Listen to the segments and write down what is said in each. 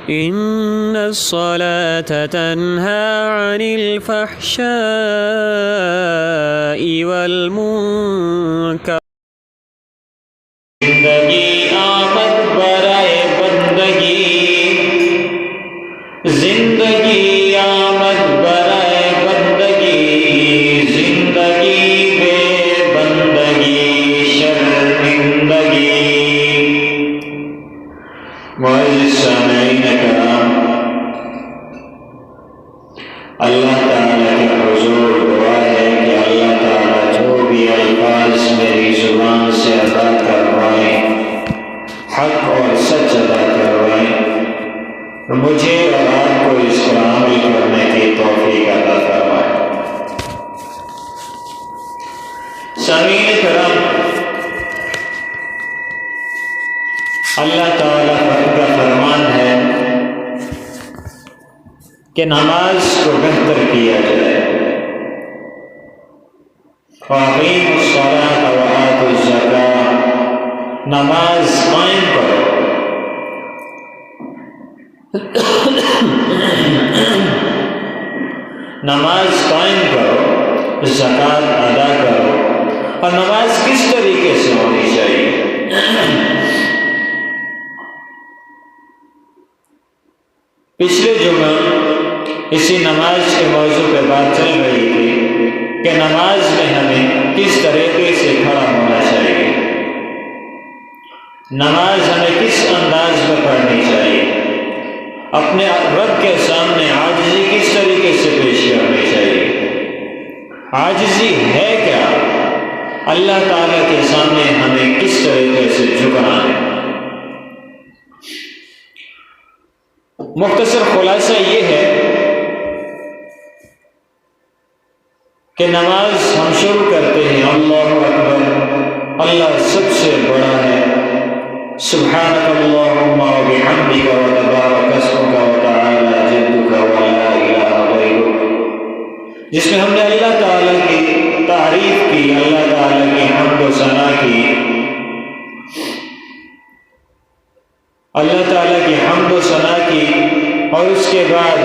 إن الصلاة تنهى عن الفحشاء والمنكر. زندگی آمد برائے بندگی، زندگی آمد برائے بندگی، زندگی بے بندگی شرمندگی. معزز سامعین کرام، اللہ تعالیٰ کے حضور دعا ہے کہ اللہ تعالیٰ جو بھی الفاظ میری زبان سے ادا کروائیں، حق اور سچ ادا کروائیں، مجھے اور آپ کو اس پر عمل کرنے کی توفیق عطا فرمائے. سامعین کرام، اللہ تعالیٰ کا فرمان ہے کہ نماز کو بہتر کیا جائے. وَأَقِیمُوا الصَّلَاةَ وَآتُوا الزَّکَاةَ، نماز قائم کرو. نماز قائم کرو، زکوٰۃ ادا کرو. اور نماز کس طریقے سے ہونی چاہیے؟ پچھلے جمعہ اسی نماز کے موضوع پہ بات چل رہی تھی کہ نماز میں ہمیں کس طریقے سے کھڑا ہونا چاہیے، نماز ہمیں کس انداز میں پڑھنی چاہیے، اپنے رب کے سامنے عاجزی کس طریقے سے پیش کرنی چاہیے. عاجزی ہے کیا؟ اللہ تعالیٰ کے سامنے ہمیں کس طریقے سے جھکنا ہے. مختصر خلاصہ یہ ہے کہ نماز ہم شروع کرتے ہیں اللہ اکبر، اللہ سب سے بڑا ہے، سبحانک اللہم وبحمدک وتبارک اسمک وتعالی جدک ولا الہ غیرک، جس میں ہم نے اللہ تعالیٰ کی تعریف کی، اللہ تعالیٰ کی حمد و ثنا کی، اللہ تعالیٰ کی حمد و ثنا کی. اور اس کے بعد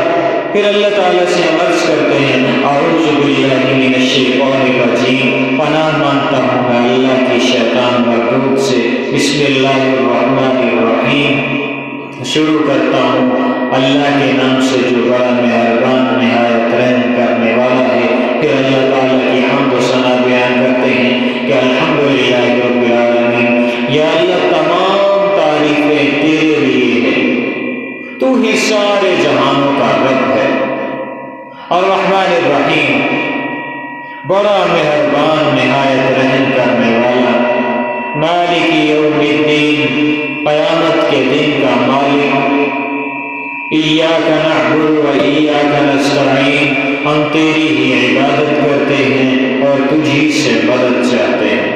پھر اللہ تعالیٰ سے ہم عرض کرتے ہیں اعوذ باللہ من الشیطان الرجیم، پناہ مانگتا ہوں میں اللہ کی شیطان مردود سے. بسم اللہ الرحمن الرحیم، شروع کرتا ہوں اللہ کے نام سے جو بڑا مہربان نہایت رحم کرنے والا ہے. پھر اللہ تعالیٰ کی حمد و ثنا بیان کرتے ہیں کہ الحمدللہ رب العالمین، یا اللہ تمام تعریفیں تیرے لیے ہیں، تو ہی سارے جہانوں کا رب ہے. اور رحمان الرحیم، بڑا مہربان نہایت رحم کرنے والا. مالک یوم الدین، قیامت کے دن کا مالک. ایاک نعبد و ایاک نستعین، ہم تیری ہی عبادت کرتے ہیں اور تجھی سے مدد چاہتے ہیں.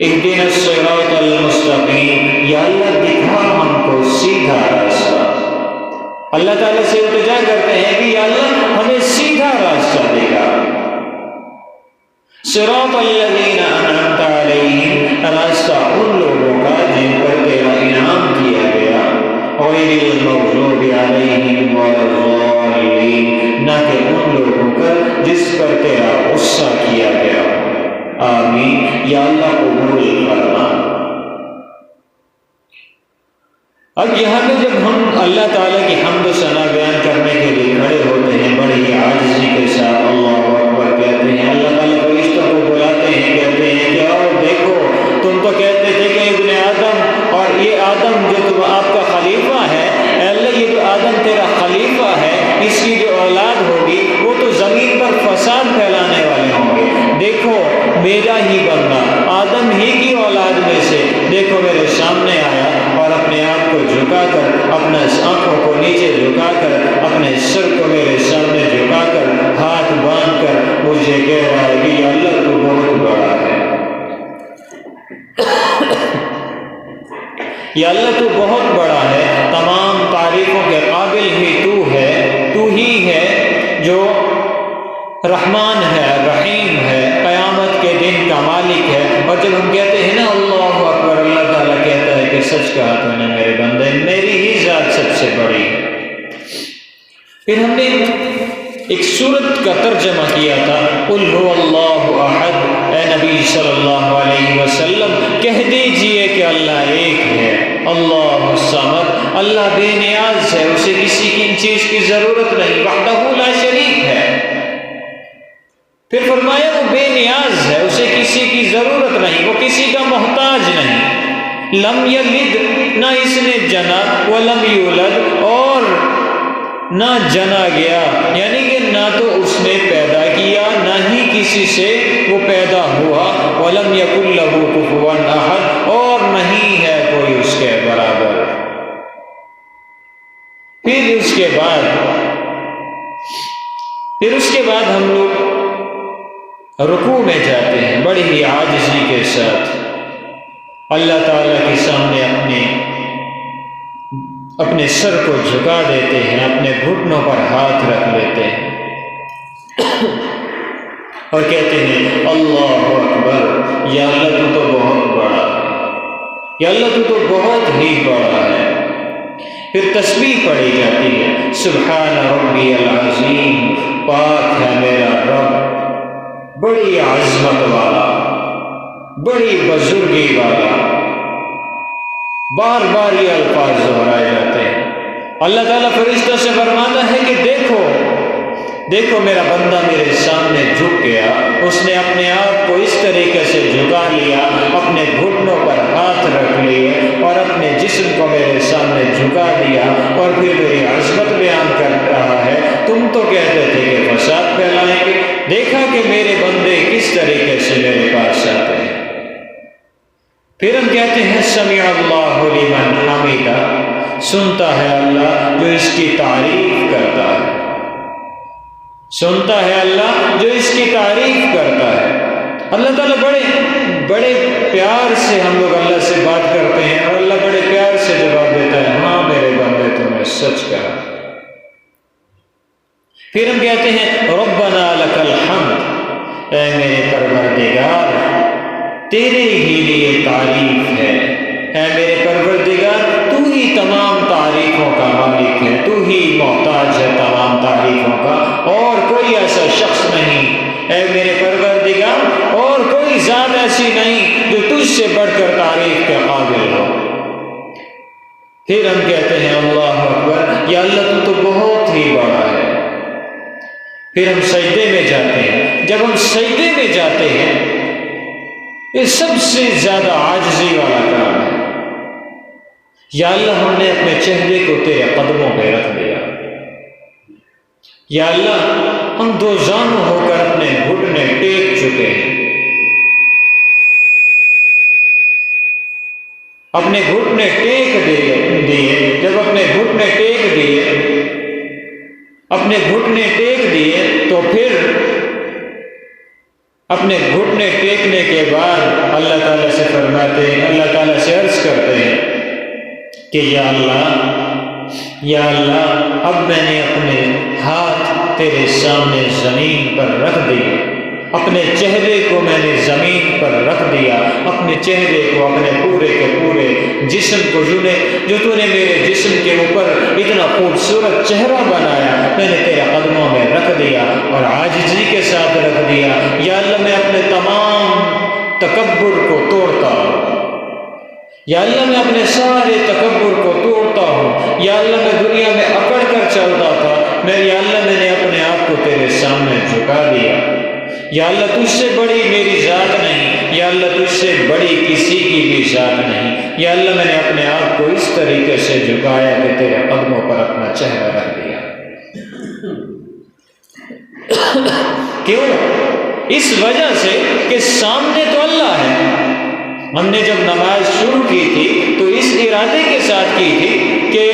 اہدنا الصراط المستقیم، یا اللہ دکھا ہم کو سیدھا راستہ. اللہ تعالیٰ سے التجا کرتے ہیں کہ یا اللہ ہمیں سیدھا راستہ دکھا. صراط الذین انعمت علیہم، راستہ ان لوگوں کا جن پر تیرا انعام کیا گیا. غیر المغضوب علیہم ولا الضالین، نہ کہ ان لوگوں کا جس پر تیرا غصہ کیا گیا. آمین. یا اللہ قبول فرما. اب یہاں پہ جب ہم اللہ تعالیٰ کی حمد و ثنا بیان کرنے کے لیے کھڑے ہوتے ہیں، بڑی ہی عاجزی کے ساتھ اللہ اکبر کہتے ہیں. اللہ تعالیٰ فرشتوں کو بلاتے ہیں، کہتے ہیں کہ آؤ دیکھو، تم تو کہتے تھے کہ ابن آدم، اور یہ آدم جو تم آپ کا خلیفہ ہے، اے اللہ یہ جو آدم تیرا خلیفہ ہے، اس کی جو اولاد ہوگی وہ تو زمین پر فساد پھیلانے والے ہوں گے. دیکھو میرا ہی بندہ آدم ہی کی اولاد میں سے دیکھو میرے سامنے آیا اور اپنے آپ کو جھکا کر، اپنے آنکھوں کو نیچے جھکا کر، اپنے سر کو میرے سامنے جھکا کر، ہاتھ باندھ کر مجھے کہہ رہا ہے کہ یا اللہ تو بہت بڑا ہے. یا اللہ تو بہت بڑا ہے، تمام تعریفوں کے قابل ہی تو ہے، تو ہی ہے جو رحمان ہے، رحیم ہے، قیامت کے دن کا مالک ہے. اور جب ہم کہتے ہیں نا اللہ اکبر، اللہ تعالیٰ کہتا ہے کہ سچ کہا تو نے میرے بندے، میری ہی ذات سے سے بڑی ہے۔ پھر ہم نے ایک سورت کا ترجمہ کیا تھا، قل هو اللہ احد، اے نبی صلی اللہ علیہ وسلم کہہ دیجئے کہ اللہ ایک ہے، اللہ الصمد، اللہ بے نیاز ہے، اسے کسی کی چیز کی ضرورت نہیں، وحدہ لا شریک ہے۔ پھر فرمایا وہ بے نیاز ہے، اسے کسی کی ضرورت نہیں، وہ کسی کا محتاج نہیں، لم یلد، نہ اس نے جنا، ولم یولد، اور نہ جنا گیا، یعنی کہ نہ تو اس نے پیدا کیا نہ ہی کسی سے وہ پیدا ہوا، ولم یکن لہ کفوا احد، اور نہیں ہے کوئی اس کے برابر۔ پھر اس کے بعد ہم لوگ رکوع میں جاتے ہیں بڑی ہی عاجزی کے ساتھ، اللہ تعالیٰ کے سامنے اپنے سر کو جھکا دیتے ہیں، اپنے گھٹنوں پر ہاتھ رکھ لیتے ہیں اور کہتے ہیں اللہ اکبر، یا اللہ تو بہت بڑا ہے، یا اللہ تو بہت ہی بڑا ہے۔ پھر تسبیح پڑھی جاتی ہے، سبحان ربی العظیم، پاک ہے میرا رب، بڑی عظمت والا، بڑی بزرگی والا۔ بار بار یہ الفاظ دہرائے جاتے ہیں۔ اللہ تعالیٰ فرشتوں سے فرماتا ہے کہ دیکھو میرا بندہ میرے سامنے جھک گیا، اس نے اپنے آپ کو اس طریقے سے جھکا لیا، اپنے گھٹنوں پر ہاتھ رکھ لیے اور اپنے جسم کو میرے سامنے جھکا دیا، اور پھر میری عظمت بیان کر رہا ہے۔ تم تو کہتے تھے کہ فساد پھیلائیں گے، دیکھا کہ میرے بندے کس طریقے سے میرے پاس آتے ہیں۔ پھر ہم کہتے ہیں سمع اللہ لمن حمدہ، سنتا ہے اللہ جو اس کی تعریف کرتا ہے، سنتا ہے اللہ جو اس کی تعریف کرتا ہے۔ اللہ تعالیٰ بڑے پیار سے ہم لوگ اللہ سے بات کرتے ہیں، اور اللہ بڑے پیار سے جواب دیتا ہے، ہاں میرے بندے تم نے سچ کہا۔ پھر ہم کہتے ہیں ربنا لک الحمد، اے میرے پروردگار تیرے ہی لیے تعریف ہے، اے میرے پروردگار تو ہی تمام تعریفوں کا مالک ہے، تو ہی محتاج ہے تمام تعریفوں کا، اور کوئی ایسا شخص نہیں اے میرے پروردگار، اور کوئی ذات ایسی نہیں جو تجھ سے بڑھ کر تعریف کے قابل ہو۔ پھر ہم کہتے ہیں اللہ اکبر، یا اللہ تو بہت ہی بڑا ہے۔ پھر ہم سجدے میں جاتے ہیں، جب ہم سجدے میں جاتے ہیں یہ سب سے زیادہ عاجزی والا کام ہے۔ یا اللہ ہم نے اپنے چہرے کو تیرے قدموں پہ رکھ دیا، یا اللہ ہم دو زانو ہو کر اپنے گھٹنے ٹیک چکے ہیں، اپنے گھٹنے ٹیک دیے، جب اپنے گھٹنے ٹیک دیے تو پھر اپنے گھٹنے ٹیکنے کے بعد اللہ تعالیٰ سے فرماتے ہیں، اللہ تعالیٰ سے عرض کرتے ہیں کہ یا اللہ اب میں نے اپنے ہاتھ تیرے سامنے زمین پر رکھ دیے، اپنے چہرے کو میں نے زمین پر رکھ دیا، اپنے چہرے کو، اپنے پورے کے پورے جسم کو جو تو نے میرے جسم کے اوپر اتنا خوبصورت چہرہ بنایا میں نے تیرے قدموں میں رکھ دیا اور عاجزی کے ساتھ رکھ دیا۔ یا اللہ میں اپنے تمام تکبر کو توڑتا ہوں، یا اللہ میں اپنے سارے تکبر کو توڑتا ہوں، یا اللہ میں دنیا میں اکڑ کر چلتا تھا، یا اللہ میں نے اپنے آپ کو تیرے سامنے جھکا دیا، یا اللہ تجھ سے بڑی میری ذات نہیں، یا اللہ تجھ سے بڑی کسی کی بھی ذات نہیں، یا اللہ میں نے اپنے آپ کو اس طریقے سے جھکایا کہ تیرے قدموں پر اپنا چہرہ رکھ دیا۔ کیوں؟ اس وجہ سے کہ سامنے تو اللہ ہے۔ ہم نے جب نماز شروع کی تھی تو اس ارادے کے ساتھ کی تھی کہ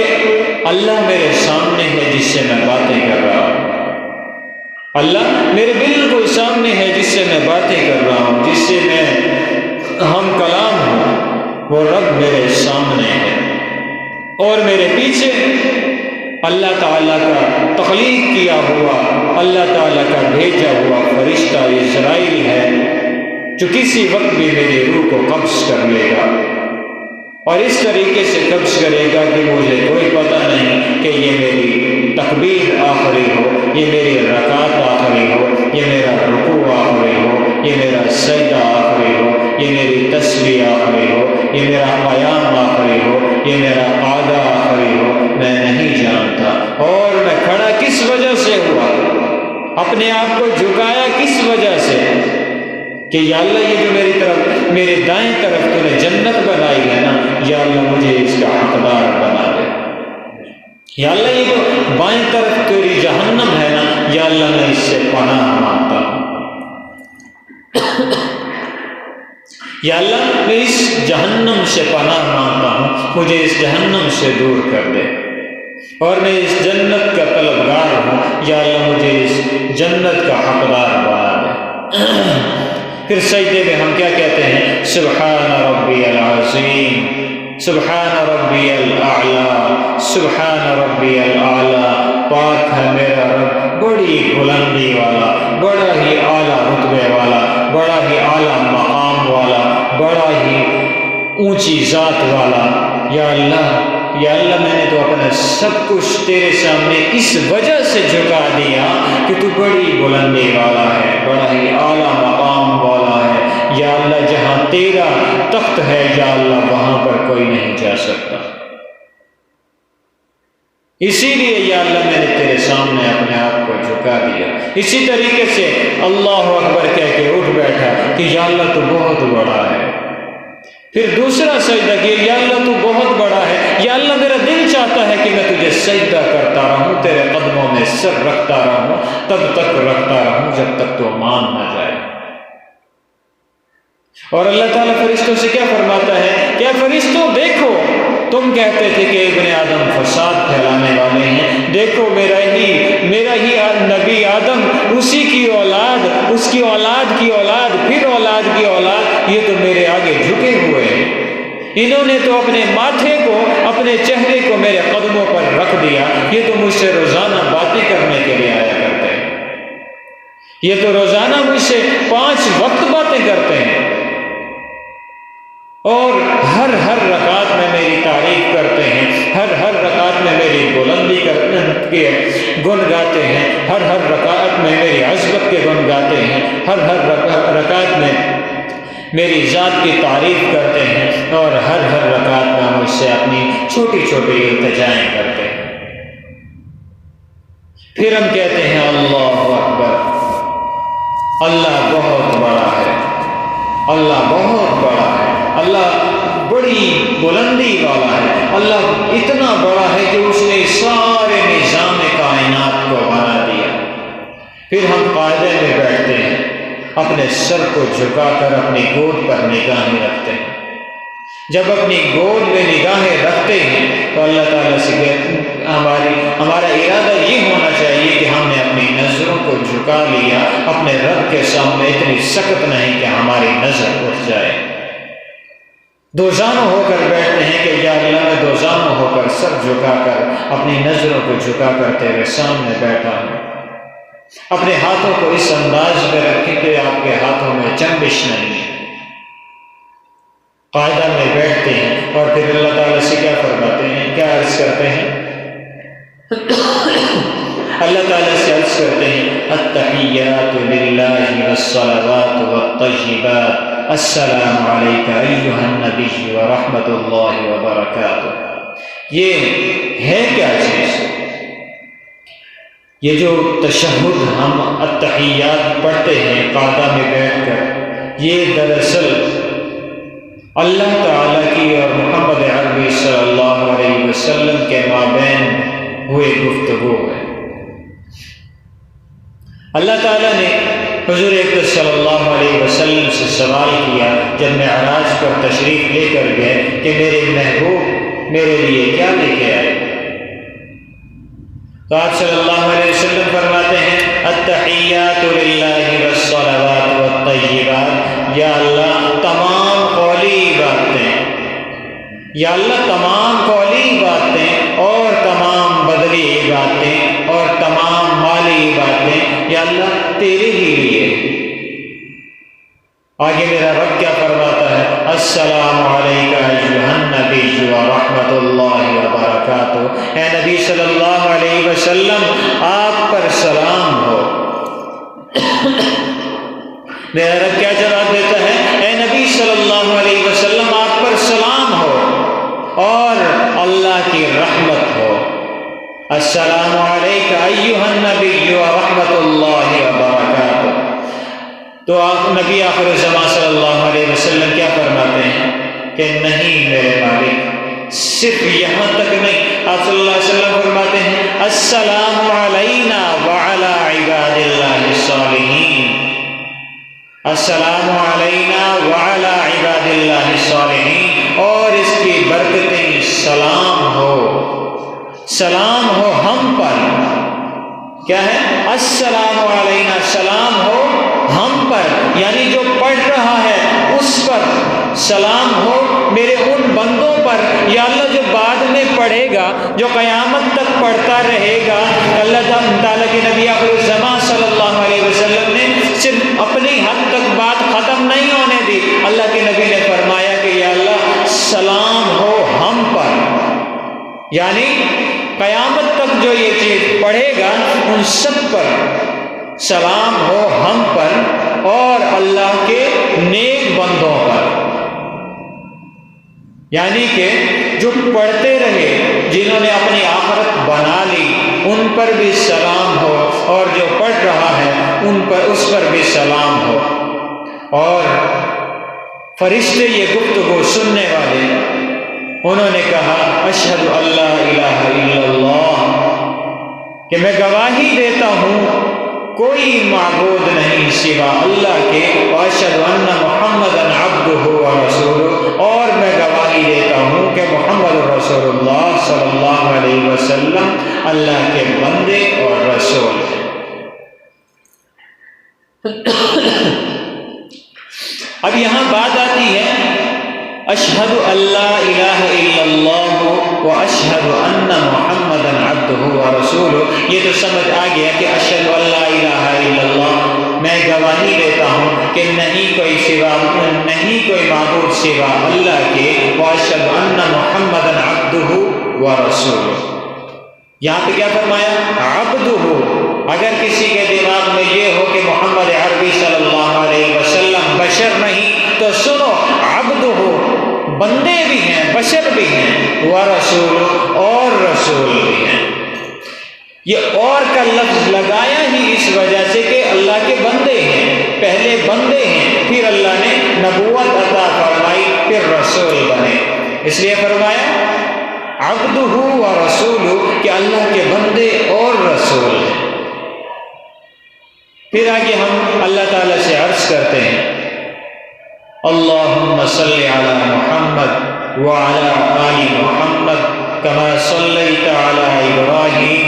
اللہ میرے سامنے ہے جس سے میں باتیں کر رہا ہوں، اللہ میرے بالکل سامنے ہے جس سے میں باتیں کر رہا ہوں، جس سے میں ہم کلام ہوں، وہ رب میرے سامنے ہے، اور میرے پیچھے اللہ تعالیٰ کا تخلیق کیا ہوا، اللہ تعالیٰ کا بھیجا ہوا فرشتہ اسرائیل ہے جو کسی وقت بھی میری روح کو قبض کر لے گا، اور اس طریقے سے قبض کرے گا کہ مجھے کوئی پتہ نہیں یہ میری رکعت آخری ہو، یہ میرا رکوع آخری ہو، یہ میرا سجدہ آخری ہو، یہ میری تسبیح آخری ہو، یہ میرا قیام آخری ہو، یہ میرا قعدہ آخری ہو، میں نہیں جانتا۔ اور میں کھڑا کس وجہ سے ہوا، اپنے آپ کو جھکایا کس وجہ سے، کہ یا اللہ یہ جو میری طرف میرے دائیں طرف تو نے جنت بنائی ہے نا، یا اللہ مجھے اس کا حقدار بنا دے۔ یا اللہ یہ جو بائیں طرف تیری جہنم ہے نا، یا اللہ میں اس سے پناہ مانگتا ہوں۔ یا اللہ میں اس جہنم سے پناہ مانگتا ہوں، مجھے اس جہنم سے دور کر دے، اور میں اس جنت کا طلبگار ہوں، یا اللہ مجھے اس جنت کا حقدار بنا دے۔ پھر سجدے میں ہم کیا کہتے ہیں؟ سبحان ربی العظیم، سبحان ربی الاعلی، سبحان ربی الاعلی، پاک ہے میرا رب بڑی بلندی والا، بڑا ہی اعلیٰ رتبے والا، بڑا ہی اعلیٰ مقام والا، بڑا ہی اونچی ذات والا۔ یا اللہ، یا اللہ میں نے تو اپنا سب کچھ تیرے سامنے اس وجہ سے جھکا دیا کہ تو بڑی بلندی والا ہے، بڑا ہی اعلیٰ مقام والا ہے۔ یا اللہ جہاں تیرا تخت ہے یا اللہ وہاں پر کوئی نہیں جا سکتا، اسی لیے یا اللہ میں نے تیرے سامنے اپنے آپ کو جھکا دیا۔ اسی طریقے سے اللہ اکبر کہہ کے اٹھ بیٹھا کہ یا اللہ تو بہت بڑا ہے۔ پھر دوسرا سجدہ کہ یا اللہ تو بہت بڑا ہے، یا اللہ میرا دل چاہتا ہے کہ میں تجھے سجدہ کرتا رہوں، تیرے قدموں میں سر رکھتا رہوں، تب تک رکھتا رہوں جب تک تو مان نہ جائے۔ اور اللہ تعالیٰ فرشتوں سے کیا فرماتا ہے؟ کیا فرشتوں دیکھو، تم کہتے تھے کہ ابن آدم فساد پھیلانے والے ہیں، دیکھو میرا ہی نبی آدم، اسی کی اولاد، اس کی اولاد کی اولاد، پھر اولاد کی اولاد، یہ تو میرے آگے جھکے ہوئے ہیں، انہوں نے تو اپنے ماتھے کو، اپنے چہرے کو میرے قدموں پر رکھ دیا، یہ تو مجھ سے روزانہ باتیں کرنے کے لیے آیا کرتے ہیں، یہ تو روزانہ مجھ سے 5 وقت باتیں کرتے ہیں، اور ہر رکعت میں میری تعریف کرتے ہیں، ہر رکعت میں میری بلندی کے گن گاتے ہیں، ہر رکعت میں میری عظمت کے گن گاتے ہیں، ہر رکعت میں میری ذات کی تعریف کرتے ہیں، اور ہر رکعت میں مجھ سے اپنی چھوٹی چھوٹی التجائیں کرتے ہیں۔ پھر ہم کہتے ہیں اللہ اکبر، اللہ بہت بڑا ہے، اللہ بہت بڑا ہے، اللہ بڑی بلندی والا ہے، اللہ اتنا بڑا ہے کہ اس نے سارے نظام کائنات کو بنا دیا۔ پھر ہم قاعدے میں بیٹھتے ہیں، اپنے سر کو جھکا کر اپنی گود پر نگاہیں رکھتے ہیں۔ جب اپنی گود میں نگاہیں رکھتے ہیں تو اللہ تعالیٰ سے ہمارا ارادہ یہ ہونا چاہیے کہ ہم نے اپنی نظروں کو جھکا لیا، اپنے رب کے سامنے اتنی سخت نہیں کہ ہماری نظر اٹھ جائے۔ دوزانوں ہو کر بیٹھتے ہیں کہ یا اللہ میں دوزانوں ہو کر سر جھکا کر اپنی نظروں کو جھکا کر تیرے سامنے بیٹھا ہوں۔ اپنے ہاتھوں کو اس انداز میں رکھیں کہ آپ کے ہاتھوں میں چنبش نہیں ہے۔ قاعدہ میں بیٹھتے ہیں اور پھر اللہ تعالیٰ سے کیا فرماتے ہیں، کیا عرض کرتے ہیں؟ اللہ تعالیٰ سے عرض کرتے ہیں التحیات للہ والصلوات والطیبات السلام علیک ایھا النبی ورحمۃ اللہ وبرکاتہ۔ یہ ہے کیا چیز؟ یہ جو تشہد ہم التحیات پڑھتے ہیں قاعدہ میں بیٹھ کر، یہ دراصل اللہ تعالیٰ کی اور محمد عربی صلی اللہ علیہ وسلم کے مابین ہوئے گفتگو ہے۔ اللہ تعالیٰ نے حضور اقدس صلی اللہ علیہ وسلم سے سوال کیا جب معراج پر تشریف لے کر گئے کہ میرے محبوب میرے لیے کیا لے کے آئے؟ تو آپ صلی اللہ علیہ وسلم فرماتے ہیں التحیات للہ والصلوات والطیبات، یا اللہ تمام قولی باتیں، یا اللہ تمام قولی باتیں اور تمام بدلی باتیں اور تمام مالی باتیں یا اللہ تیرے ہی لیے۔ آگے میرا رب کیا فرماتا ہے؟ السلام علیک ایھا النبی ورحمۃ اللہ وبرکاتہ، اے نبی صلی اللہ علیہ وسلم آپ پر سلام ہو۔ میرا رب کیا جواب دیتا ہے؟ اے نبی صلی اللہ علیہ وسلم آپ پر سلام ہو اور اللہ کی رحمت ہو۔ السلام علیک ایھا النبی ورحمۃ اللہ وبرکاتہ۔ تو آپ نبی آخر الزمان صلی اللہ علیہ وسلم کیا فرماتے ہیں کہ نہیں میرے مالک، صرف یہاں تک نہیں، آپ صلی اللہ علیہ وسلم فرماتے ہیں السلام علینا وعلی عباد اللہ الصالحین، السلام علینا وعلی عباد اللہ الصالحین، اور اس کی برکتیں سلام ہو ہم پر۔ کیا ہے؟ السلام علینا، سلام ہو ہم پر، یعنی جو پڑھ رہا ہے اس پر سلام ہو، میرے ان بندوں پر یا اللہ جو بعد میں پڑھے گا، جو قیامت تک پڑھتا رہے گا۔ اللہ تعالیٰ کے نبی آخر الزمان صلی اللہ علیہ وسلم نے صرف اپنی حد تک بات ختم نہیں ہونے دی، اللہ کے نبی نے فرمایا کہ یا اللہ سلام ہو ہم پر، یعنی قیامت تک جو یہ چیز پڑھے گا ان سب پر سلام ہو ہم پر اور اللہ کے نیک بندوں پر، یعنی کہ جو پڑھتے رہے، جنہوں نے اپنی آخرت بنا لی، ان پر بھی سلام ہو، اور جو پڑھ رہا ہے اس پر بھی سلام ہو۔ اور فرشتے یہ گفتگو سننے والے، انہوں نے کہا اشہد ان لا الہ الا اللہ، کہ میں گواہی دیتا ہوں کوئی معبود نہیں سوا اللہ کے، واشہد ان محمدا عبدہ ورسولہ، اور میں گواہی دیتا ہوں کہ محمد رسول اللہ صلی اللہ علیہ وسلم اللہ کے بندے اور رسول ہیں۔ اب یہاں بات آتی ہے اشہد ان لا الہ الا اللہ و اشہد ان محمدا عبدہ ورسولہ، یہ تو سمجھ آ گیا کہ اشہد ان لا الہ الا اللہ، میں گواہی دیتا ہوں کہ نہیں کوئی معبود سوا اللہ کے، واشہد ان محمدا عبدہ ورسولہ۔ یہاں پہ کیا فرمایا؟ عبدہ۔ اگر کسی کے دماغ میں یہ ہو کہ محمد عربی صلی اللہ علیہ وسلم بشر نہیں، تو سنو، عبد ہو، بندے بھی ہیں، بشر بھی ہیں، ورسول، اور رسول بھی ہیں۔ یہ اور کا لفظ لگایا ہی اس وجہ سے کہ اللہ کے بندے ہیں، پہلے بندے ہیں، پھر اللہ نے نبوت عطا فرمائی، پھر رسول بنے، اس لیے فرمایا عبدہ ورسولہ، کہ اللہ کے بندے اور رسول ہیں۔ پھر آگے ہم اللہ تعالیٰ سے عرض کرتے ہیں اللہم صلی علی محمد وعلی آل محمد کما صلیت علی ابراہیم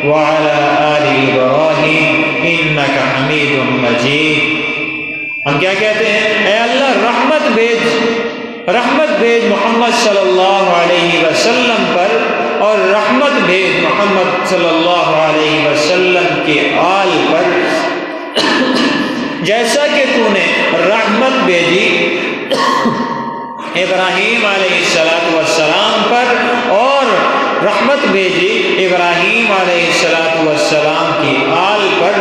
وعلی آل ابراہیم انک حمید مجید۔ ہم کیا کہتے ہیں؟ اے اللہ رحمت بھیج محمد صلی اللہ علیہ وسلم پر، اور رحمت بھیج محمد صلی اللہ علیہ وسلم کے آل پر، جیسا کہ تو نے رحمت بھیجی ابراہیم علیہ السلام پر، اور رحمت بھیجی ابراہیم علیہ السلام کی آل پر۔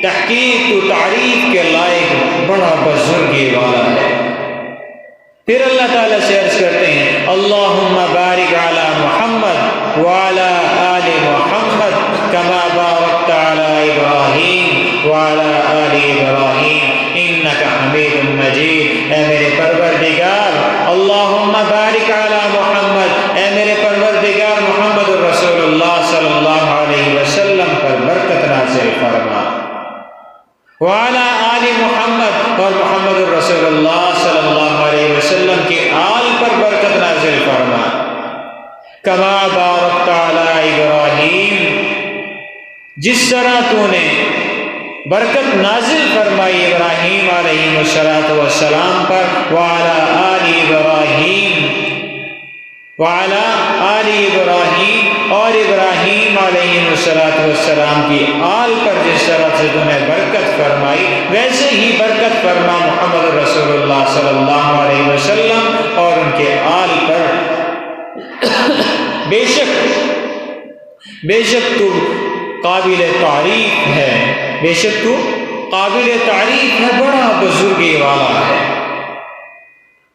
تحقیق تو تعریف کے لائق بڑا بزرگی والا ہے۔ پھر اللہ تعالیٰ سے عرض کرتے ہیں اللہم بارک علی محمد وعلی آل محمد کما بارکت علی ابراہیم وعلی آل ابراہیم انک حمید مجید۔ اے میرے پروردگار، اللہم بارک علی محمد، اے میرے پروردگار محمد رسول اللہ صلی اللہ علیہ وسلم پر برکت نازل فرما، وعلی آل محمد، اور محمد رسول اللہ صلی اللہ علیہ وسلم کے آل پر برکت نازل فرما، کما بارکت علی ابراہیم، جس طرح تو نے برکت نازل فرمائی ابراہیم علیہ السلام پر، وعلی آل ابراہیم، وعلی آل ابراہیم، اور ابراہیم علیہ السلام کی آل پر جس طرح سے تو نے برکت فرمائی، ویسے ہی برکت فرما محمد رسول اللہ صلی اللہ علیہ وسلم اور ان کے آل پر بے شک تو قابل تعریف ہے، بے شک تو قابل تعریف ہے، بڑا بزرگی والا ہے۔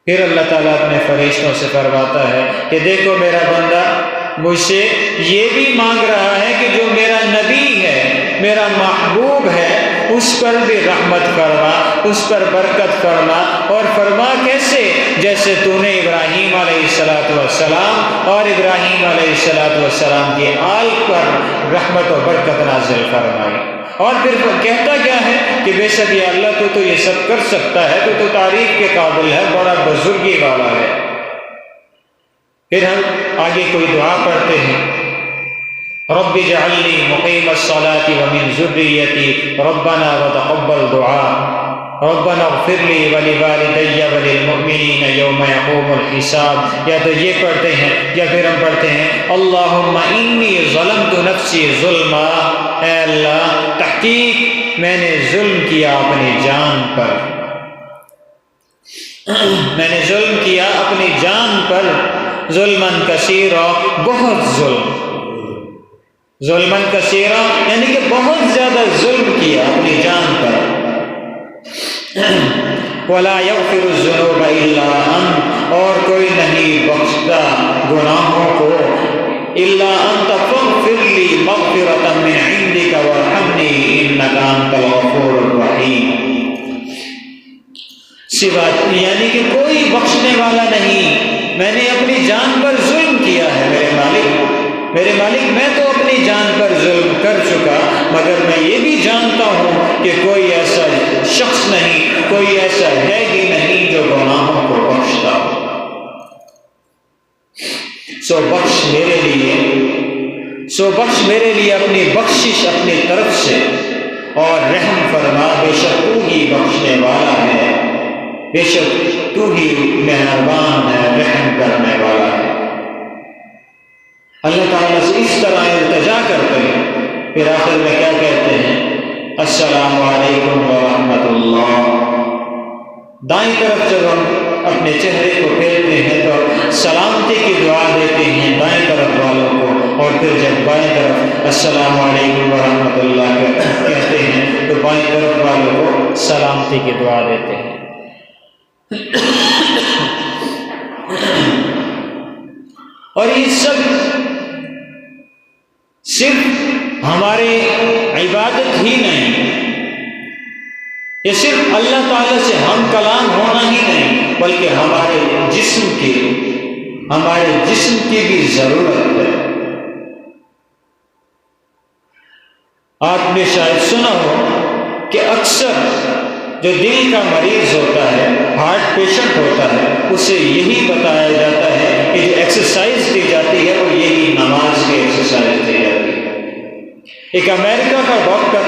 پھر اللہ تعالیٰ اپنے فرشتوں سے فرماتا ہے کہ دیکھو میرا بندہ مجھ سے یہ بھی مانگ رہا ہے کہ جو میرا نبی ہے، میرا محبوب ہے، اس پر بھی رحمت فرما، اس پر برکت فرما، اور فرما کیسے؟ جیسے تو نے ابراہیم علیہ السلام اور ابراہیم علیہ السلام کی آل پر رحمت و برکت نازل فرمائی۔ اور پھر کہتا کیا ہے کہ بے شک یا اللہ تو یہ سب کر سکتا ہے، تو تعریف کے قابل ہے، بڑا بزرگی والا ہے۔ پھر ہم آگے کوئی دعا پڑھتے ہیں، رب اجعلنی مقیم الصلاۃ ومن ذریتی ربنا وتقبل دعاء ربنا اغفر لی ولوالدی وللمؤمنین یوم یقوم الحساب۔ یا تو یہ پڑھتے ہیں یا پھر ہم پڑھتے ہیں اللہم انی ظلمت نفسی ظلما، اے اللہ تحقیق میں نے ظلم کیا اپنی جان پر، میں نے ظلم کیا اپنی جان پر، ظلمن کثیرا، بہت ظلمن کثیرا یعنی کہ بہت زیادہ ظلم کیا اپنی جان پر۔ ولا یغفر الذنوب الا انت، اور کوئی نہیں بخشتا گناہوں کو الا انت فاغفر لی مغفرۃ من عندک وارحمنی انک انت الغفور الرحیم۔ سوا یعنی کہ کوئی بخشنے والا نہیں، میں نے اپنی جان پر ظلم کیا ہے میرے مالک میں تو اپنی جان پر ظلم کر چکا، مگر میں یہ بھی جانتا ہوں کہ کوئی ایسا شخص نہیں، کوئی ایسا ہے ہی نہیں جو گناہوں کو بخشتا ہو۔ سو بخش میرے لیے اپنی بخشش اپنی طرف سے، اور رحم فرما، بے شک تو ہی بخشنے والا ہے، بے شک تو ہی مہربان ہے، رحم کرنے والا ہے۔ اللہ تعالیٰ سے اس طرح التجا کرتے ہیں، پھر آخر میں کیا کہتے ہیں؟ السلام علیکم ورحمۃ اللہ۔ دائیں طرف جب ہم اپنے چہرے کو پھیرتے ہیں تو سلامتی کی دعا دیتے ہیں دائیں طرف والوں کو، اور پھر جب بائیں طرف السلام علیکم ورحمۃ اللہ کہتے ہیں تو بائیں طرف والوں کو سلامتی کی دعا دیتے ہیں۔ اور یہ سب صرف ہمارے عبادت ہی نہیں، یہ صرف اللہ تعالیٰ سے ہم کلام ہونا ہی نہیں، بلکہ ہمارے جسم کی بھی ضرورت ہے۔ آپ نے شاید سنا ہو کہ اکثر جو دل کا مریض ہوتا ہے، ہارٹ پیشنٹ ہوتا ہے، اسے یہی بتایا جاتا ہے کہ جو ایکسرسائز دی جاتی ہے وہ یہی نماز کی ایکسرسائز دی جاتی ہے۔ ایک امریکہ کا ڈاکٹر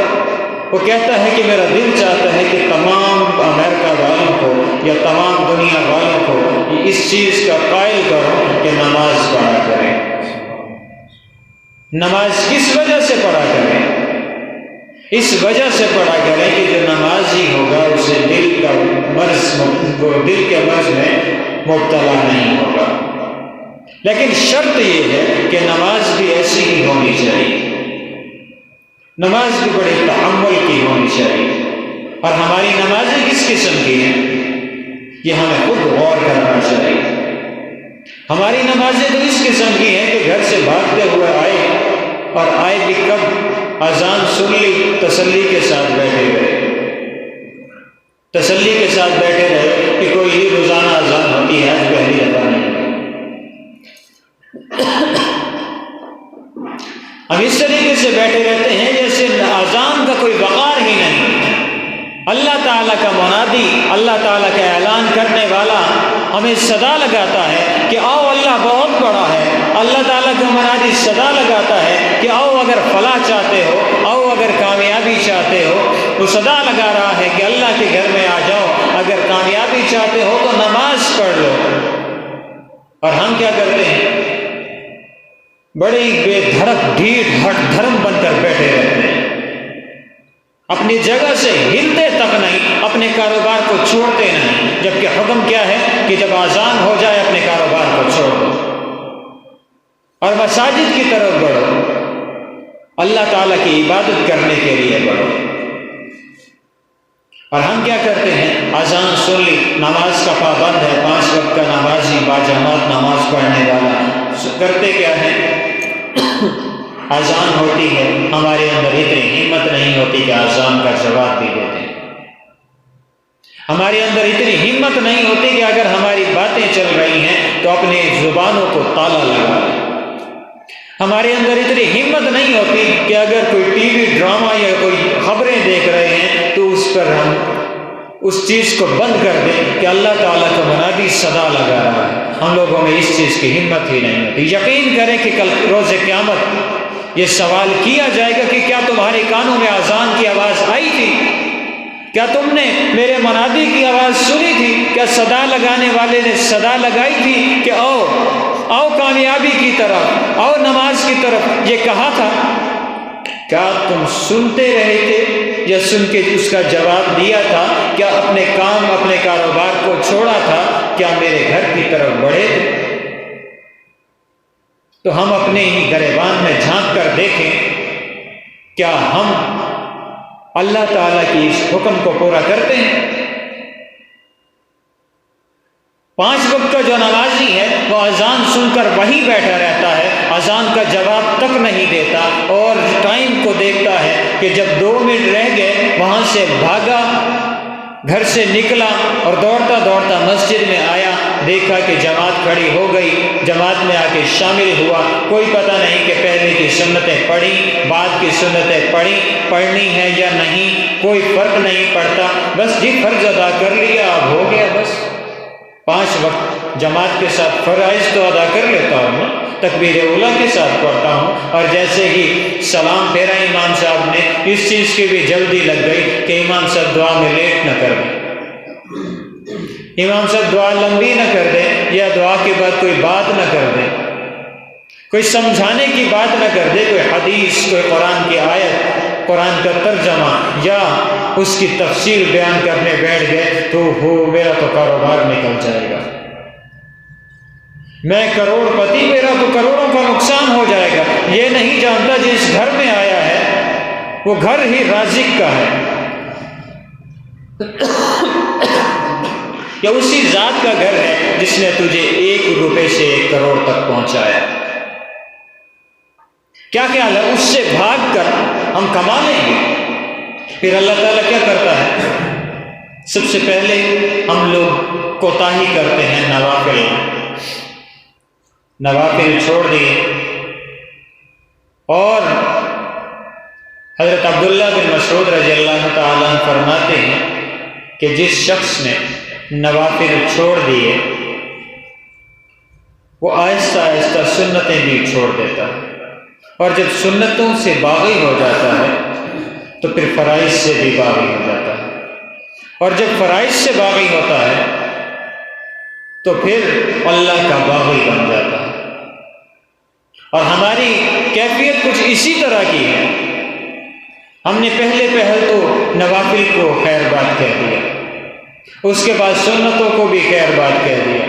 وہ کہتا ہے کہ میرا دل چاہتا ہے کہ تمام امریکہ والوں کو یا تمام دنیا والوں کو اس چیز کا قائل کرو کہ نماز پڑھا کریں۔ نماز کس وجہ سے پڑھا کریں؟ اس وجہ سے پڑھا کریں کہ جو نمازی ہوگا اسے دل کے مرض میں مبتلا نہیں ہوگا۔ لیکن شرط یہ ہے کہ نماز بھی ایسی ہی ہونی چاہیے، نماز بھی بڑے تحمل کی ہونی چاہیے۔ اور ہماری نمازیں کس قسم کی ہیں یہ ہمیں خود غور کرنا چاہیے۔ ہماری نمازیں تو اس قسم کی ہیں کہ گھر سے بھاگتے ہوئے آئے، اور آئے بھی کب؟ اذان سن لی، تسلی کے ساتھ بیٹھے رہے کہ کوئی ہی روزانہ اذان ہوتی ہے، آج پہلی دفعہ نہیں۔ ہم اس طریقے سے بیٹھے رہتے ہیں جیسے اذان کا کوئی وقار ہی نہیں۔ اللہ تعالیٰ کا منادی، اللہ تعالیٰ کا اعلان کرنے والا ہمیں صدا لگاتا ہے کہ آؤ، اللہ بہت بڑا ہے۔ اللہ تعالیٰ کا منادی صدا لگاتا ہے کہ آؤ اگر فلاح چاہتے ہو، آؤ اگر کامیابی چاہتے ہو۔ وہ صدا لگا رہا ہے کہ اللہ کے گھر میں آ جاؤ، اگر کامیابی چاہتے ہو تو نماز پڑھ لو۔ اور ہم کیا کرتے ہیں؟ بڑی بے دھڑک ڈھیٹ ہٹ دھرم بن کر بیٹھے رہتے ہیں، اپنی جگہ سے ہلتے تک نہیں، اپنے کاروبار کو چھوڑتے نہیں، جبکہ حکم کیا ہے کہ جب اذان ہو جائے اپنے کاروبار کو چھوڑ دو۔ اور مساجد کی طرف بڑھو، اللہ تعالیٰ کی عبادت کرنے کے لیے بڑھو۔ اور ہم کیا کرتے ہیں؟ اذان سن لی، نماز کا پابند ہے، 5 وقت کا نمازی، باجماعت نماز پڑھنے والا، کرتے کیا ہے؟ اذان ہوتی ہے، ہمارے اندر اتنی ہمت نہیں ہوتی کہ اذان کا جواب بھی دے دیں۔ ہمارے اندر اتنی ہمت نہیں ہوتی کہ اگر ہماری باتیں چل رہی ہیں تو اپنے زبانوں کو تالا لگا لیں۔ ہمارے اندر اتنی ہمت نہیں ہوتی کہ اگر کوئی ٹی وی ڈرامہ یا کوئی خبریں دیکھ رہے ہیں تو اس پر ہم اس چیز کو بند کر دیں کہ اللہ تعالیٰ کا منادی صدا لگا رہا ہے۔ ہم لوگوں میں اس چیز کی ہمت ہی نہیں ہوتی۔ یقین کریں کہ کل روز قیامت یہ سوال کیا جائے گا کہ کیا تمہارے کانوں میں اذان کی آواز آئی تھی؟ کیا تم نے میرے منادی کی آواز سنی تھی؟ کیا صدا لگانے والے نے صدا لگائی تھی کہ آؤ کامیابی کی طرف، آؤ نماز کی طرف؟ یہ کہا تھا؟ کیا تم سنتے رہے تھے یا سن کے اس کا جواب دیا تھا؟ کیا اپنے کام، اپنے کاروبار کو چھوڑا تھا؟ کیا میرے گھر کی طرف بڑھے تھے؟ تو ہم اپنے ہی گریبان میں جھانک کر دیکھیں، کیا ہم اللہ تعالیٰ کی اس حکم کو پورا کرتے ہیں؟ 5 وقت کا جو نمازی ہے وہ اذان سن کر وہیں بیٹھا رہتا ہے، اذان کا جواب تک نہیں دیتا، اور ٹائم کو دیکھتا ہے کہ جب 2 منٹ رہ گئے وہاں سے بھاگا، گھر سے نکلا اور دوڑتا دوڑتا مسجد میں آیا، دیکھا کہ جماعت کھڑی ہو گئی، جماعت میں آ کے شامل ہوا۔ کوئی پتہ نہیں کہ پہلے کی سنتیں پڑھی، بعد کی سنتیں پڑھنی ہے یا نہیں، کوئی فرق نہیں پڑتا، بس جی فرض ادا کر لیا، اب ہو گیا بس۔ 5 وقت جماعت کے ساتھ فرائض تو ادا کر لیتا ہوں نا، تکبیر اولیٰ کے ساتھ پڑھتا ہوں، اور جیسے ہی سلام پھیرا امام صاحب نے، اس چیز کی بھی جلدی لگ گئی کہ امام صاحب دعا میں لیٹ نہ کر دیں، امام صاحب دعا لمبی نہ کر دیں، یا دعا کے بعد کوئی بات نہ کر دیں، کوئی سمجھانے کی بات نہ کر دے، کوئی حدیث، کوئی قرآن کی آیت، قرآن کا ترجمہ یا اس کی تفسیر بیان کرنے بیٹھ گئے تو میرا تو کاروبار نکل جائے گا، میں کروڑ پتی، میرا تو کروڑوں کا نقصان ہو جائے گا۔ یہ نہیں جانتا جس گھر میں آیا ہے وہ گھر ہی رازق کا ہے، یا اسی ذات کا گھر ہے جس نے تجھے 1 روپے سے 1 کروڑ تک پہنچایا۔ کیا خیال ہے؟ اس سے بھاگ کر ہم کما لیں گے؟ پھر اللہ تعالیٰ کیا کرتا ہے؟ سب سے پہلے ہم لوگ کوتاہی کرتے ہیں، نوافل چھوڑ دیے، اور حضرت عبداللہ بن مسعود رضی اللہ تعالیٰ عنہ فرماتے ہیں کہ جس شخص نے نوافل چھوڑ دیے وہ آہستہ آہستہ سنتیں بھی چھوڑ دیتا ہے، اور جب سنتوں سے باغی ہو جاتا ہے تو پھر فرائض سے بھی باغی ہو جاتا ہے، اور جب فرائض سے باغی ہوتا ہے تو پھر اللہ کا باغی بن جاتا ہے۔ اور ہماری کیفیت کچھ اسی طرح کی ہے، ہم نے پہل تو نوافل کو خیر بات کہہ دیا، اس کے بعد سنتوں کو بھی خیر بات کہہ دیا۔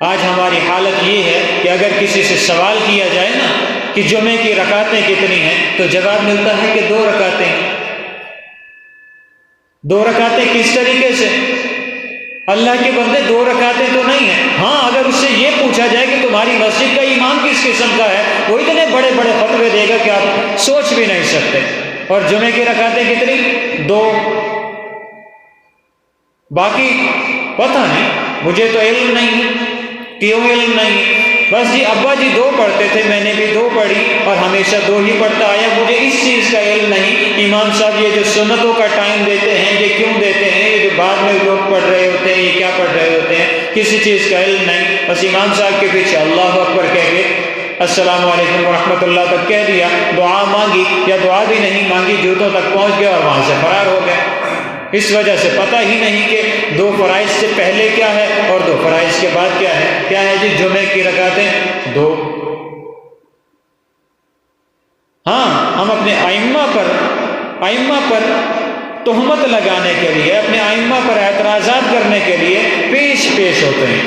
آج ہماری حالت یہ ہے کہ اگر کسی سے سوال کیا جائے نا کہ جمعے کی رکعتیں کتنی ہیں تو جواب ملتا ہے کہ 2 رکعتیں۔ 2 رکعتیں کس طریقے سے؟ اللہ کے بندے 2 رکعتیں تو نہیں ہیں۔ ہاں، اگر اس سے یہ پوچھا جائے کہ تمہاری مسجد کا امام کس قسم کا ہے، وہ اتنے بڑے بڑے فتوے دے گا کہ آپ سوچ بھی نہیں سکتے۔ اور جمعے کی رکعتیں کتنی؟ 2۔ باقی پتہ نہیں، مجھے تو علم نہیں ہے۔ کیوں علم نہیں؟ بس جی ابا جی 2 پڑھتے تھے، میں نے بھی 2 پڑھی اور ہمیشہ 2 ہی پڑھتا آیا، مجھے اس چیز کا علم نہیں۔ امام صاحب یہ جو سنتوں کا ٹائم دیتے ہیں یہ کیوں دیتے ہیں؟ یہ جو بعد میں لوگ پڑھ رہے ہوتے ہیں یہ کیا پڑھ رہے ہوتے ہیں؟ کسی چیز کا علم نہیں، بس امام صاحب کے پیچھے اللہ اکبر کہہ کے السلام علیکم ورحمۃ اللہ تک کہہ دیا، دعا مانگی یا دعا بھی نہیں مانگی، جوتوں تک پہنچ گیا اور وہاں سے فرار ہو گئے۔ اس وجہ سے پتہ ہی نہیں کہ 2 فرائض سے پہلے کیا ہے اور 2 فرائض کے بعد کیا ہے۔ کیا ہے جی؟ جمعے کی رکعتیں 2۔ ہاں، ہم اپنے ائمہ پر تہمت لگانے کے لیے، اپنے ائمہ پر اعتراضات کرنے کے لیے پیش ہوتے ہیں۔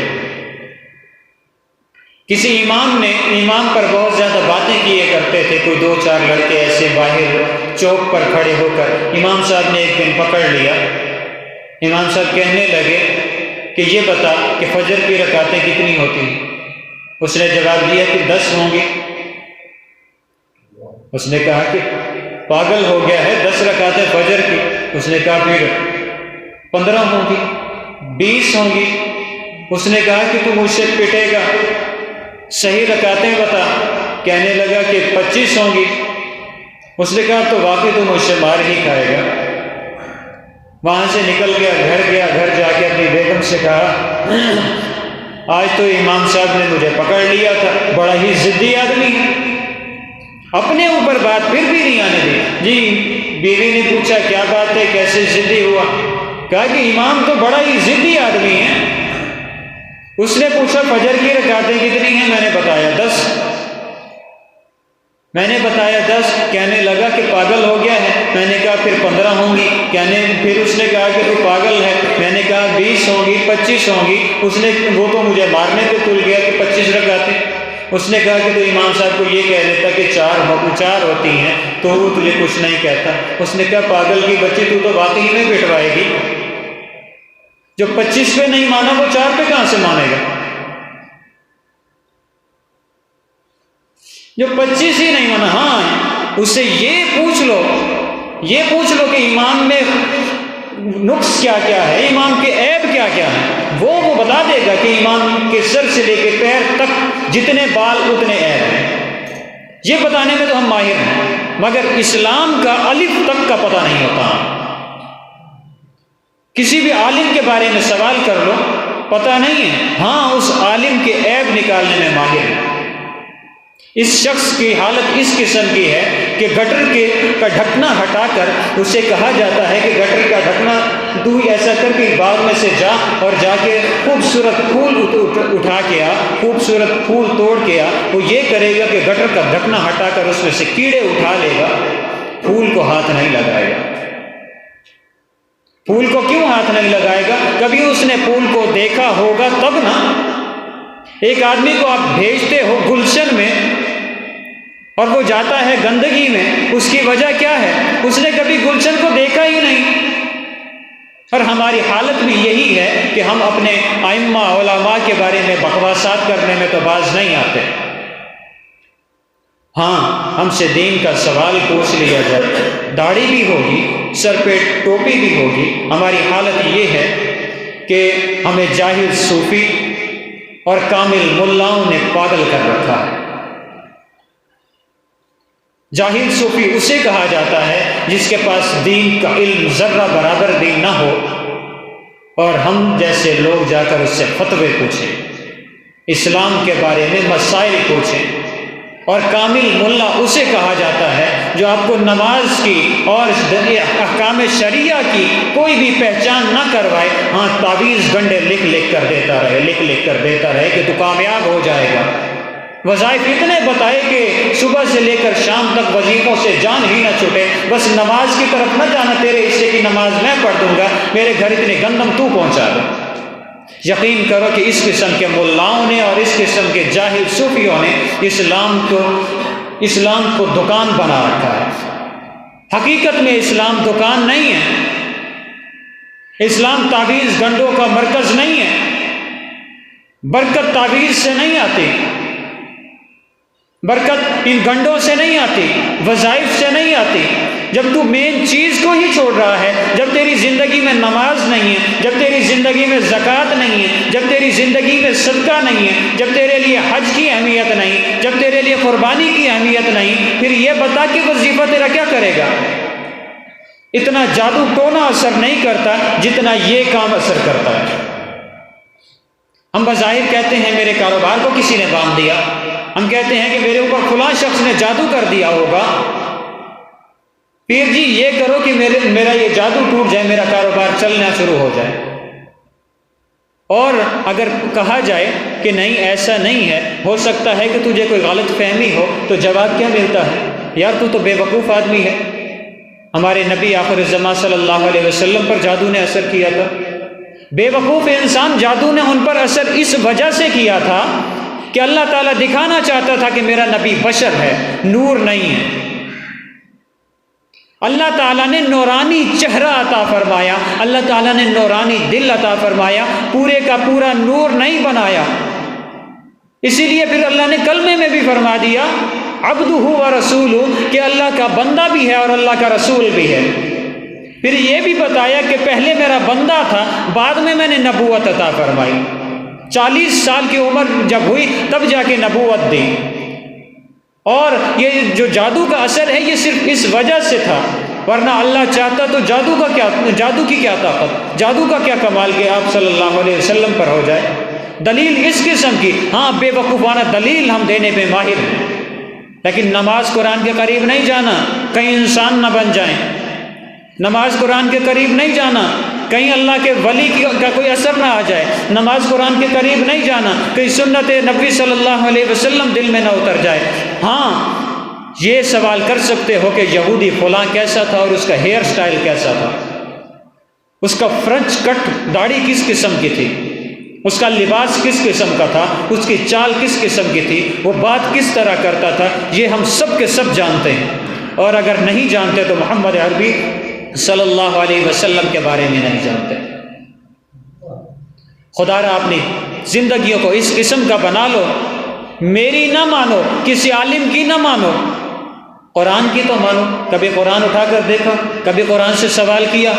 کسی امام پر بہت زیادہ باتیں کیے کرتے تھے، کوئی 2-4 لڑکے ایسے باہر چوک پر کھڑے ہو کر امام صاحب نے ایک دن پکڑ لیا۔ امام صاحب کہنے لگے کہ یہ بتا کہ فجر کی رکعتیں کتنی ہوتی ہیں؟ اس نے جواب دیا کہ 10 ہوں گی۔ اس نے کہا کہ پاگل ہو گیا ہے، 10 رکعتیں فجر کی؟ اس نے کہا پھر 15 ہوں گی، 20 ہوں گی؟ اس نے کہا کہ تو مجھ سے پٹے گا، صحیح رکعتیں بتا۔ کہنے لگا کہ 25 ہوں گی۔ اس نے کہا تو واقعی تو مجھ سے مار ہی کھائے گا۔ وہاں سے نکل گیا، گھر جا کے اپنی بیگم سے کہا آج تو امام صاحب نے مجھے پکڑ لیا تھا، بڑا ہی ضدی آدمی ہے، اپنے اوپر بات پھر بھی نہیں آنے دی۔ جی بیوی نے پوچھا کیا بات ہے، کیسے ضدی ہوا؟ کہا کہ امام تو بڑا ہی ضدی آدمی ہے۔ اس نے پوچھا فجر کی رکعتیں کتنی ہیں؟ میں نے بتایا 10۔ کہنے لگا کہ پاگل ہو گیا ہے۔ میں نے کہا پھر 15 ہوں گی۔ پھر اس نے کہا کہ تو پاگل ہے۔ میں نے کہا 20 ہوں گی، 25 ہوں گی۔ وہ تو مجھے مارنے پہ تل گیا کہ 25 رکعتیں۔ اس نے کہا کہ تو امام صاحب کو یہ کہہ دیتا کہ 4 ہوتی ہیں تو وہ تجھے کچھ نہیں کہتا۔ اس نے کہا پاگل کی بچی، تو واقعی میں پٹوائے گی؟ جو 25 پہ نہیں مانا وہ 4 پہ کہاں سے مانے گا؟ جو 25 ہی نہیں مانا، ہاں اس سے یہ پوچھ لو کہ امام میں نقص کیا کیا ہے، امام کے عیب کیا کیا ہے، وہ بتا دے گا کہ امام کے سر سے لے کے پیر تک جتنے بال اتنے عیب ہیں۔ یہ بتانے میں تو ہم ماہر ہیں، مگر اسلام کا الف تک کا پتہ نہیں ہوتا۔ کسی بھی عالم کے بارے میں سوال کر لو، پتہ نہیں ہے، ہاں اس عالم کے عیب نکالنے میں ماہر ہے۔ اس شخص کی حالت اس قسم کی ہے کہ گٹر کا ڈھکنا ہٹا کر اسے کہا جاتا ہے کہ گٹر کا ڈھکنا تو ہی ایسا کر کے باغ میں سے جا اور جا کے خوبصورت پھول اٹھا کے آ، خوبصورت پھول توڑ کے آ۔ وہ یہ کرے گا کہ گٹر کا ڈھکنا ہٹا کر اس میں سے کیڑے اٹھا لے گا، پھول کو ہاتھ نہیں لگائے گا۔ پھول کو کیوں ہاتھ نہیں لگائے گا؟ کبھی اس نے پھول کو دیکھا ہوگا تب نا۔ ایک آدمی کو آپ بھیجتے ہو گلشن میں اور وہ جاتا ہے گندگی میں، اس کی وجہ کیا ہے؟ اس نے کبھی گلشن کو دیکھا ہی نہیں۔ اور ہماری حالت بھی یہی ہے کہ ہم اپنے ائمہ علماء کے بارے میں بکواسات کرنے میں تو باز نہیں آتے۔ ہاں ہم سے دین کا سوال پوچھ لیا جائے، داڑھی بھی ہوگی، سر پہ ٹوپی بھی ہوگی، ہماری حالت یہ ہے کہ ہمیں جاہل صوفی اور کامل ملاؤں نے پاگل کر رکھا ہے۔ جاہل صوفی اسے کہا جاتا ہے جس کے پاس دین کا علم ذرہ برابر بھی نہ ہو، اور ہم جیسے لوگ جا کر اس سے فتوے پوچھیں، اسلام کے بارے میں مسائل پوچھیں۔ اور کامل ملا اسے کہا جاتا ہے جو آپ کو نماز کی اور احکام شریعہ کی کوئی بھی پہچان نہ کروائے، ہاں تعویذ گنڈے لکھ کر دیتا رہے کہ تو کامیاب ہو جائے گا۔ وظائف اتنے بتائے کہ صبح سے لے کر شام تک وظیفوں سے جان ہی نہ چھوٹے، بس نماز کی طرف نہ جانا، تیرے حصے کی نماز میں پڑھ دوں گا، میرے گھر اتنے گندم تو پہنچا دو۔ یقین کرو کہ اس قسم کے ملاؤں نے اور اس قسم کے جاہل صوفیوں نے اسلام کو دکان بنا رکھا ہے۔ حقیقت میں اسلام دکان نہیں ہے، اسلام تعویذ گنڈوں کا مرکز نہیں ہے۔ برکت تعویذ سے نہیں آتی، برکت ان گنڈوں سے نہیں آتی، وظائف سے نہیں آتی۔ جب تو مین چیز کو ہی چھوڑ رہا ہے، جب تیری زندگی میں نماز نہیں ہے، جب تیری زندگی میں زکوٰۃ نہیں ہے، جب تیری زندگی میں صدقہ نہیں ہے، جب تیرے لیے حج کی اہمیت نہیں، جب تیرے لیے قربانی کی اہمیت نہیں، پھر یہ بتا کہ وظیفہ تیرا کیا کرے گا؟ اتنا جادو ٹونا اثر نہیں کرتا جتنا یہ کام اثر کرتا ہے۔ ہم بظاہر کہتے ہیں میرے کاروبار کو کسی نے باندھ دیا، ہم کہتے ہیں کہ میرے اوپر فلاں شخص نے جادو کر دیا ہوگا، پیر جی یہ کرو کہ میرا یہ جادو ٹوٹ جائے، میرا کاروبار چلنا شروع ہو جائے۔ اور اگر کہا جائے کہ نہیں ایسا نہیں ہے، ہو سکتا ہے کہ تجھے کوئی غلط فہمی ہو، تو جواب کیا ملتا ہے؟ یار تو بے وقوف آدمی ہے۔ ہمارے نبی آخر الزمان صلی اللہ علیہ وسلم پر جادو نے اثر کیا تھا۔ بے وقوف انسان، جادو نے ان پر اثر اس وجہ سے کیا تھا کہ اللہ تعالیٰ دکھانا چاہتا تھا کہ میرا نبی بشر ہے، نور نہیں ہے۔ اللہ تعالیٰ نے نورانی چہرہ عطا فرمایا، اللہ تعالیٰ نے نورانی دل عطا فرمایا، پورے کا پورا نور نہیں بنایا۔ اسی لیے پھر اللہ نے کلمے میں بھی فرما دیا عبدہ و رسولہ، کہ اللہ کا بندہ بھی ہے اور اللہ کا رسول بھی ہے۔ پھر یہ بھی بتایا کہ پہلے میرا بندہ تھا، بعد میں میں نے نبوت عطا فرمائی۔ 40 سال کی عمر جب ہوئی تب جا کے نبوت دی۔ اور یہ جو جادو کا اثر ہے یہ صرف اس وجہ سے تھا، ورنہ اللہ چاہتا تو جادو کی کیا طاقت، جادو کا کیا کمال کہ آپ صلی اللہ علیہ وسلم پر ہو جائے۔ دلیل اس قسم کی، ہاں بے وقوفانہ دلیل ہم دینے میں ماہر ہیں، لیکن نماز قرآن کے قریب نہیں جانا کہیں انسان نہ بن جائیں، نماز قرآن کے قریب نہیں جانا کہیں اللہ کے ولی کا کوئی اثر نہ آ جائے، نماز قرآن کے قریب نہیں جانا کہیں سنت نبی صلی اللہ علیہ وسلم دل میں نہ اتر جائے۔ ہاں یہ سوال کر سکتے ہو کہ یہودی فلاں کیسا تھا اور اس کا ہیئر سٹائل کیسا تھا، اس کا فرنچ کٹ داڑھی کس قسم کی تھی، اس کا لباس کس قسم کا تھا، اس کی چال کس قسم کی تھی، وہ بات کس طرح کرتا تھا، یہ ہم سب کے سب جانتے ہیں۔ اور اگر نہیں جانتے تو محمد عربی صلی اللہ علیہ وسلم کے بارے میں نہیں جانتے۔ خدا را اپنی زندگیوں کو اس قسم کا بنا لو، میری نہ مانو، کسی عالم کی نہ مانو، قرآن کی تو مانو۔ کبھی قرآن اٹھا کر دیکھا، کبھی قرآن سے سوال کیا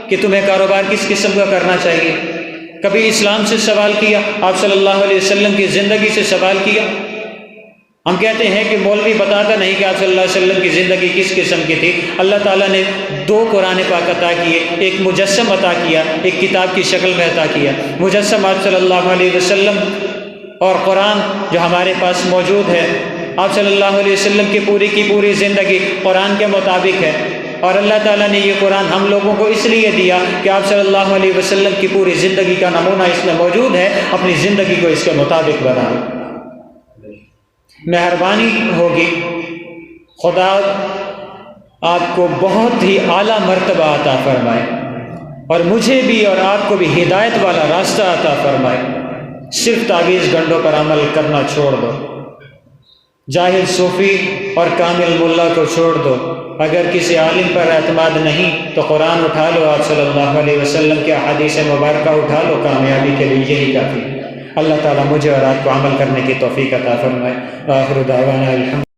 کہ تمہیں کاروبار کس قسم کا کرنا چاہیے، کبھی اسلام سے سوال کیا، آپ صلی اللہ علیہ وسلم کی زندگی سے سوال کیا۔ ہم کہتے ہیں کہ مولوی بتاتا نہیں کہ آپ صلی اللہ علیہ وسلم کی زندگی کس قسم کی تھی۔ اللہ تعالیٰ نے 2 قرآن پاک عطا کیے، ایک مجسم عطا کیا، ایک کتاب کی شکل میں عطا کیا۔ مجسم آپ صلی اللہ علیہ وسلم اور قرآن جو ہمارے پاس موجود ہے، آپ صلی اللہ علیہ وسلم کی پوری زندگی قرآن کے مطابق ہے، اور اللہ تعالیٰ نے یہ قرآن ہم لوگوں کو اس لیے دیا کہ آپ صلی اللہ علیہ وسلم کی پوری زندگی کا نمونہ اس میں موجود ہے، اپنی زندگی کو اس کے مطابق بنائیں۔ مہربانی ہوگی خدا آپ کو بہت ہی اعلیٰ مرتبہ عطا فرمائے، اور مجھے بھی اور آپ کو بھی ہدایت والا راستہ عطا فرمائے۔ صرف تعویذ گنڈوں پر عمل کرنا چھوڑ دو، جاہل صوفی اور کامل ملا کو چھوڑ دو۔ اگر کسی عالم پر اعتماد نہیں تو قرآن اٹھا لو، آپ صلی اللہ علیہ وسلم کے احادیث مبارکہ اٹھا لو، کامیابی کے لیے یہی کافی ہے۔ اللہ تعالیٰ مجھے اور آپ کو عمل کرنے کی توفیق عطا فرمائے۔ آخر دعوانا الحمد